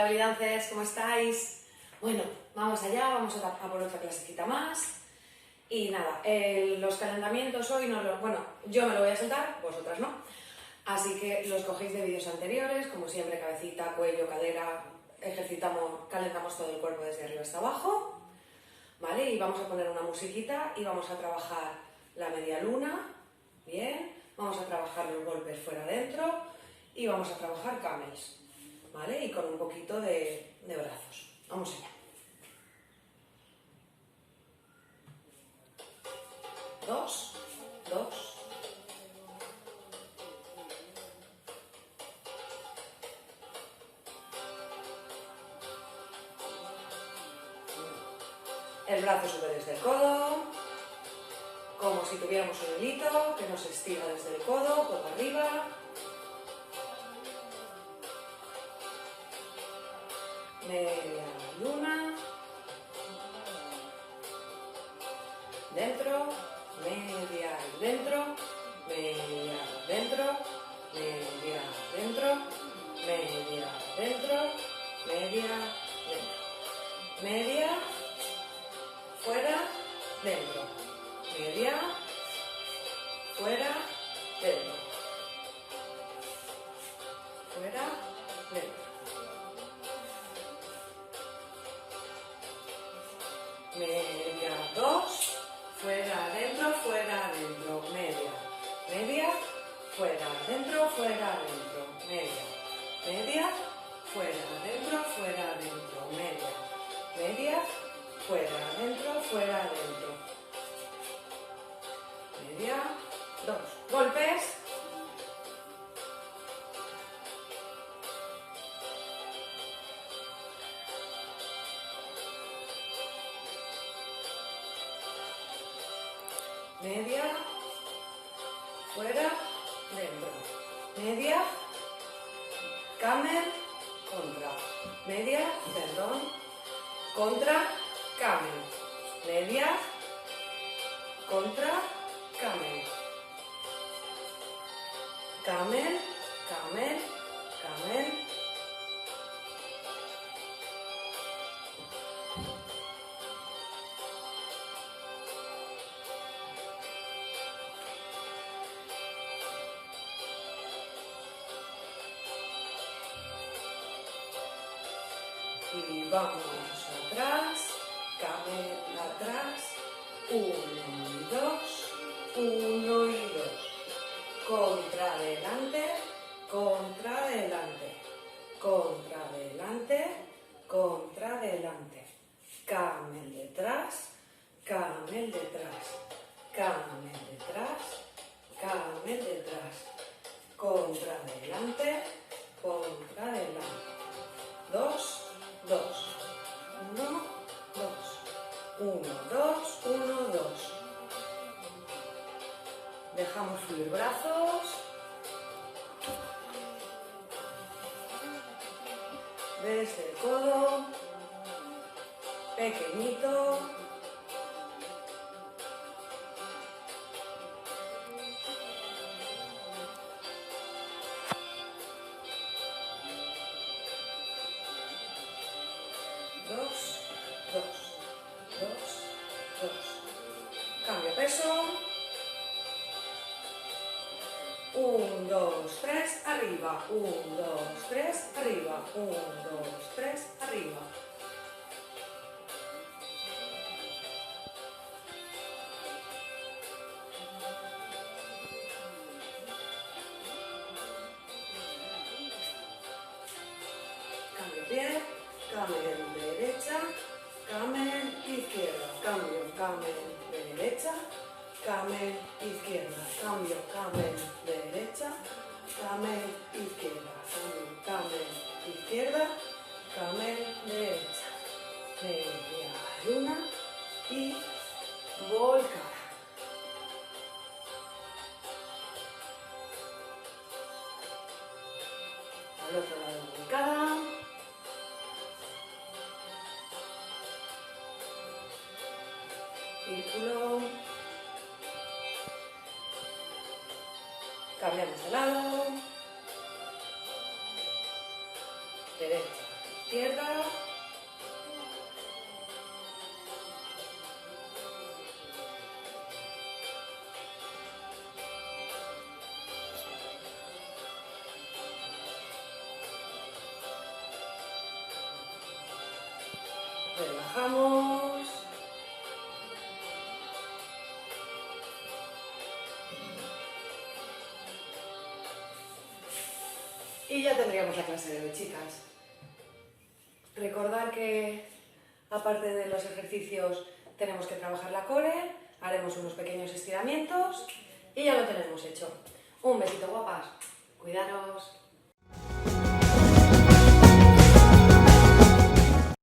Lidances, ¿cómo estáis? Bueno, vamos allá, vamos a por otra clasecita más. Y nada, los calentamientos hoy no los... Bueno, yo me lo voy a saltar, vosotras no. Así que los cogéis de vídeos anteriores, como siempre, cabecita, cuello, cadera, calentamos todo el cuerpo desde arriba hasta abajo, ¿vale? Y vamos a poner una musiquita y vamos a trabajar la media luna, bien, vamos a trabajar los golpes fuera adentro y vamos a trabajar camels, ¿vale? Y con un poquito de brazos. Vamos allá. 2, 2. El brazo sube desde el codo, como si tuviéramos un hilito que nos estira desde el codo por arriba. Media luna. Dentro, media dentro, media dentro, media dentro, media dentro, media dentro. Media, fuera, dentro. Media, fuera, dentro. Fuera, dentro. Media, 2, fuera, dentro, media. Media, fuera, dentro, media. Media, fuera, dentro, media. Media, fuera, dentro. Media, 2. Golpes. Media, fuera, dentro. Media, camel, contra. Media, perdón, contra, camel. Media, contra, camel. Camel, camel, camel. Y vamos atrás, camel atrás, 1 y 2, 1 y 2, contra adelante, contra adelante, contra adelante, contra adelante, camel detrás, camel detrás, camel detrás, camel detrás, contra adelante, contra adelante. 2, 2, 1, 2, 1, 2, 1, 2. Dejamos fluir brazos. Desde el codo, pequeñito. Dos, dos, dos, dos. Cambio peso. 1, 2, 3, arriba. 1, 2, 3, arriba. 1, 2, 3, arriba. Cambio pie. Camel derecha, camel izquierda, cambio, camel derecha, camel izquierda, cambio, camel derecha, camel izquierda, cambio, camel izquierda, camel derecha, media luna y volcar. Al otro lado volcada. Círculo. Cambiamos de lado. Derecha. izquierda. Relajamos. Y ya tendríamos la clase de hoy, chicas. Recordar que, aparte de los ejercicios, tenemos que trabajar la core, haremos unos pequeños estiramientos y ya lo tenemos hecho. Un besito, guapas. Cuidaros.